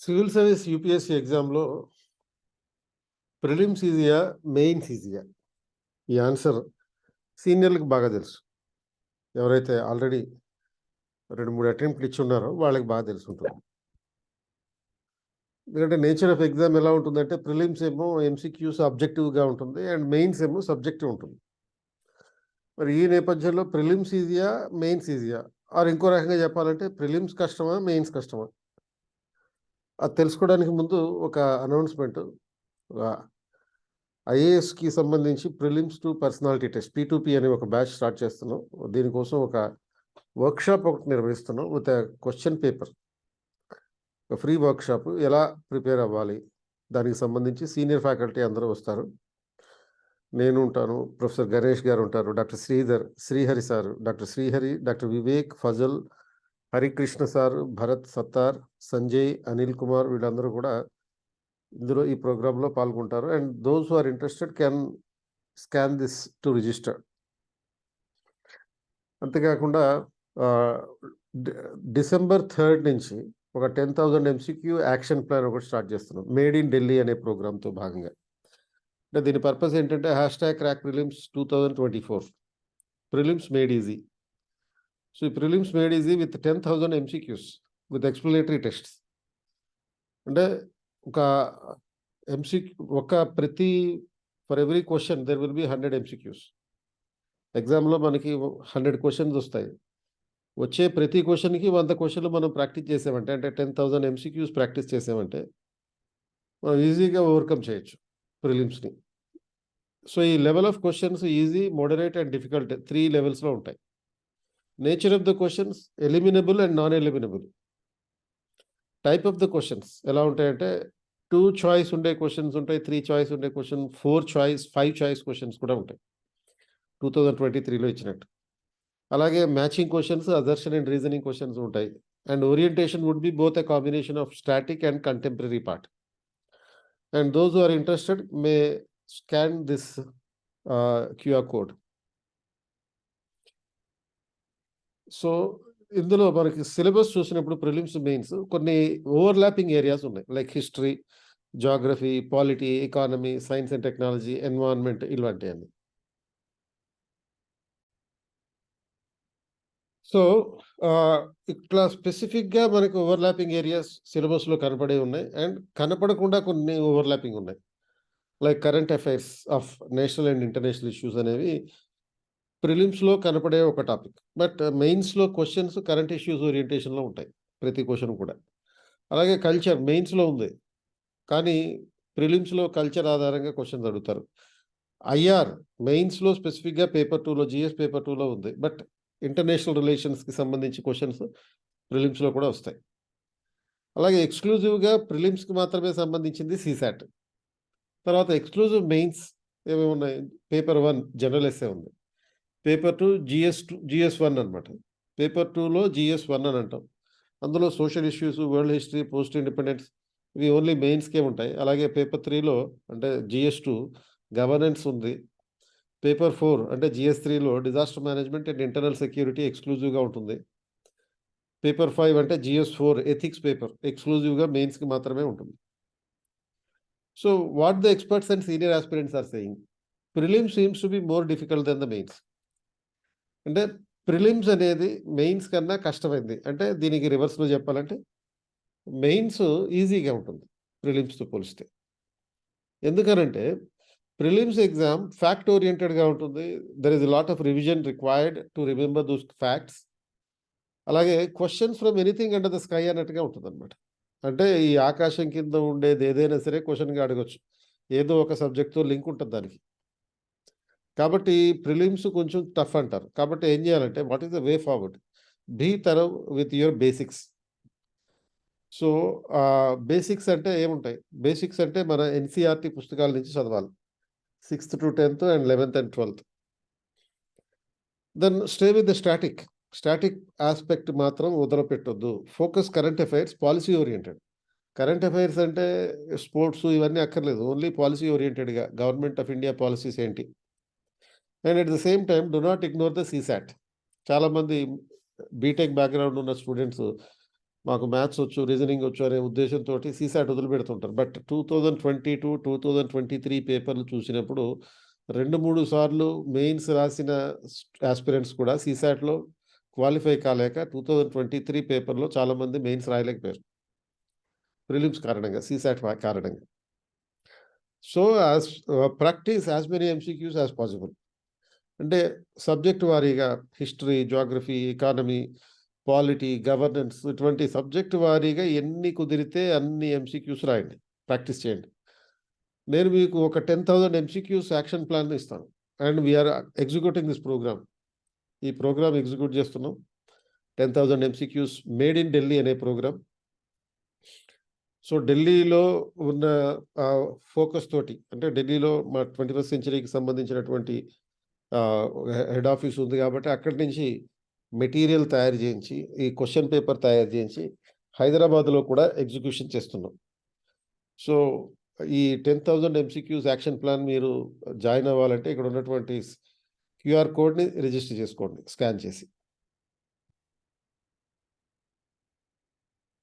Civil service UPSC ఎగ్జామ్లో prelims ఈజీయా, mains ఈజీయా? ఈ answer సీనియర్లకు బాగా తెలుసు. ఎవరైతే ఆల్రెడీ 2-3 అటెంప్ట్లు ఇచ్చి ఉన్నారో వాళ్ళకి బాగా తెలిసి ఉంటుంది. ఎందుకంటే నేచర్ ఆఫ్ ఎగ్జామ్ ఎలా ఉంటుందంటే ప్రిలిమ్స్ ఏమో ఎంసీక్యూస్ అబ్జెక్టివ్గా ఉంటుంది అండ్ మెయిన్స్ ఏమో సబ్జెక్టివ్ ఉంటుంది. మరి ఈ నేపథ్యంలో ప్రిలిమ్స్ ఈజీయా, మెయిన్స్ ఈజీయా? ఆర్ ఇంకో రకంగా చెప్పాలంటే ప్రిలిమ్స్ కష్టమా, మెయిన్స్ కష్టమా? అది తెలుసుకోవడానికి ముందు ఒక అనౌన్స్మెంట్. ఐఏఎస్కి సంబంధించి prelims to personality test P2P అనే ఒక బ్యాచ్ స్టార్ట్ చేస్తున్నాం. దీనికోసం ఒక వర్క్షాప్ ఒకటి నిర్వహిస్తున్నాం విత్ క్వశ్చన్ పేపర్. ఒక ఫ్రీ వర్క్షాప్ ఎలా ప్రిపేర్ అవ్వాలి, దానికి సంబంధించి సీనియర్ ఫ్యాకల్టీ అందరూ వస్తారు. నేను ఉంటాను, ప్రొఫెసర్ గణేష్ గారు ఉంటారు, doctor Sridhar, Srihari sir, doctor Srihari, doctor Vivek, Fazal, Harikrishna sir, Bharath, Sattar, Sanjay, Anil Kumar, వీళ్ళందరూ కూడా ఇందులో ఈ ప్రోగ్రాంలో పాల్గొంటారు. And those who are interested can scan this to register. అంతేకాకుండా December 3rd నుంచి ఒక 10,000 MCQ యాక్షన్ ప్లాన్ ఒకటి స్టార్ట్ చేస్తున్నాం, మేడ్ ఇన్ ఢిల్లీ అనే ప్రోగ్రాంతో భాగంగా. అంటే దీని పర్పస్ ఏంటంటే #crack prelims 2024 prelims made easy. So ఈ prelims made easy with 10,000 MCQs with explanatory tests. అంటే ఒక for every question there will be 100 MCQs. ఎగ్జామ్లో మనకి 100 క్వశ్చన్స్ వస్తాయి. వచ్చే ప్రతి క్వశ్చన్కి 100 క్వశ్చన్లు మనం ప్రాక్టీస్ చేసామంటే, అంటే 10,000 MCQs ప్రాక్టీస్ చేసామంటే మనం ఈజీగా ఓవర్కమ్ చేయొచ్చు ప్రిలిమ్స్ని. సో ఈ level of questions easy, moderate and difficult 3 లెవెల్స్లో ఉంటాయి. Nature of the questions eliminable and non eliminable. Type of the questions ఎలా ఉంటాయంటే 2 చాయిస్ ఉండే క్వశ్చన్స్ ఉంటాయి, 3 చాయిస్ ఉండే క్వశ్చన్, 4 చాయిస్, 5 చాయిస్ క్వశ్చన్స్ కూడా ఉంటాయి 2023లో ఇచ్చినట్టు. అలాగే matching questions, assertion and reasoning questions ఉంటాయి. And orientation would be both a combination of static and contemporary part. And those who are interested may scan this QR code. So ఇందులో మనకి syllabus చూసినప్పుడు prelims, mains కొన్ని overlapping areas ఉన్నాయి, like history, geography, polity, economy, science and technology, environment, ఇలాంటివన్నీ. So ఇట్లా స్పెసిఫిక్గా మనకు overlapping areas సిలబస్లో కనపడే ఉన్నాయి అండ్ కనపడకుండా కొన్ని ఓవర్లాపింగ్ ఉన్నాయి, like current affairs of national and international issues అనేవి ప్రిలిమ్స్లో కనపడే ఒక టాపిక్. బట్ మెయిన్స్లో క్వశ్చన్స్ కరెంట్ ఇష్యూస్ ఓరియంటేషన్లో ఉంటాయి ప్రతి క్వశ్చన్ కూడా. అలాగే కల్చర్ మెయిన్స్లో ఉంది, కానీ ప్రిలిమ్స్లో కల్చర్ ఆధారంగా క్వశ్చన్స్ అడుగుతారు. ఐఆర్ మెయిన్స్లో స్పెసిఫిక్గా పేపర్ 2లో, GS పేపర్ 2లో ఉంది, బట్ ఇంటర్నేషనల్ రిలేషన్స్కి సంబంధించి క్వశ్చన్స్ ప్రిలిమ్స్లో కూడా వస్తాయి. అలాగే ఎక్స్క్లూజివ్గా ప్రిలిమ్స్కి మాత్రమే సంబంధించింది CSAT. తర్వాత ఎక్స్క్లూజివ్ మెయిన్స్ ఏమేమి ఉన్నాయి, పేపర్ 1 జనరల్ ఎస్సే ఉంది, పేపర్ 2 GS1 అనమాట, పేపర్ 2లో GS1 అని అంటాం. అందులో social issues, world history, post independence ఇవి ఓన్లీ మెయిన్స్కే ఉంటాయి. అలాగే పేపర్ 3లో అంటే GS2 గవర్నెన్స్ ఉంది. పేపర్ 4 అంటే GS3లో disaster management and internal security ఎక్స్క్లూజివ్గా ఉంటుంది. పేపర్ 5 అంటే GS4 ఎథిక్స్ పేపర్ ఎక్స్క్లూజివ్గా మెయిన్స్కి మాత్రమే ఉంటుంది. So what the experts and senior aspirants are saying, prelims seems to be more difficult than the mains. అంటే ప్రిలిమ్స్ అనేది మెయిన్స్ కన్నా కష్టమైంది. అంటే దీనికి రివర్స్లో చెప్పాలంటే మెయిన్స్ ఈజీగా ఉంటుంది ప్రిలిమ్స్తో పోలిస్తే. ఎందుకనంటే ప్రిలిమ్స్ ఎగ్జామ్ ఫ్యాక్ట్ ఓరియంటెడ్గా ఉంటుంది. There is lot of revision required to remember those facts. అలాగే questions from anything under the sky అన్నట్టుగా ఉంటుంది అనమాట. అంటే ఈ ఆకాశం కింద ఉండేది ఏదైనా సరే క్వశ్చన్గా అడగచ్చు, ఏదో ఒక సబ్జెక్ట్తో లింక్ ఉంటుంది దానికి. కాబట్టి ప్రిలిమ్స్ కొంచెం టఫ్ అంటారు. కాబట్టి ఏం చేయాలంటే what is the way forward, be thorough with your basics. So basics అంటే ఏముంటాయి, బేసిక్స్ అంటే మన NCERT పుస్తకాల నుంచి చదవాలి 6th to 10th and 11th and 12th. Then stay with the static aspect మాత్రం వదలపెట్టొద్దు. Focus current affairs, policy oriented. Current affairs అంటే స్పోర్ట్స్ ఇవన్నీ అక్కర్లేదు, ఓన్లీ పాలసీ ఓరియంటెడ్గా గవర్నమెంట్ ఆఫ్ ఇండియా పాలసీస్ ఏంటి. And at the same time do not ignore the CSAT. చాలామంది BTech background ఉన్న students మాకు మ్యాథ్స్ వచ్చు, రీజనింగ్ వచ్చు అనే ఉద్దేశంతోటి సీసాట్ వదిలిపెడుతుంటారు. బట్ 2022, 2023 పేపర్లు చూసినప్పుడు 2-3 సార్లు మెయిన్స్ రాసిన యాస్పిరెంట్స్ కూడా సీసాట్‌లో క్వాలిఫై కాలేక 2023 పేపర్‌లో చాలామంది మెయిన్స్ రాయలేకపోయారు. ప్రిలిమ్స్ కారణంగా, సీసాట్ కారణంగా. So, practice as many MCQs as possible. అంటే సబ్జెక్ట్ వారీగా history, geography, economy, polity, governance ఇటువంటి సబ్జెక్ట్ వారీగా ఎన్ని కుదిరితే అన్ని ఎంసీక్యూస్ రాయండి. ప్రాక్టీస్ చేయండి. నేను మీకు ఒక 10,000 ఎంసీక్యూస్ యాక్షన్ ప్లాన్ ఇస్తాను. And we are executing this programme. ఈ ప్రోగ్రామ్ ఎగ్జిక్యూట్ చేస్తున్నాం. 10,000 ఎంసీక్యూస్ మేడ్ ఇన్ ఢిల్లీ అనే ప్రోగ్రామ్. సో, ఢిల్లీలో ఉన్న ఫోకస్ తోటి, అంటే ఢిల్లీలో మా 21st సెంచరీకి సంబంధించినటువంటి హెడ్ ఆఫీస్ ఉంది కాబట్టి అక్కడి నుంచి మెటీరియల్ తయారు చేయించి, ఈ క్వెషన్ పేపర్ తయారు చేయించి హైదరాబాద్‌లో కూడా ఎగ్జిక్యూషన్ చేస్తున్నాం. సో, ఈ 10,000 ఎంసీక్యూస్ యాక్షన్ ప్లాన్ మీరు జాయిన్ అవ్వాలంటే ఇక్కడ ఉన్నటువంటి క్యూఆర్ కోడ్‌ని రిజిస్టర్ చేసుకోండి స్కాన్ చేసి.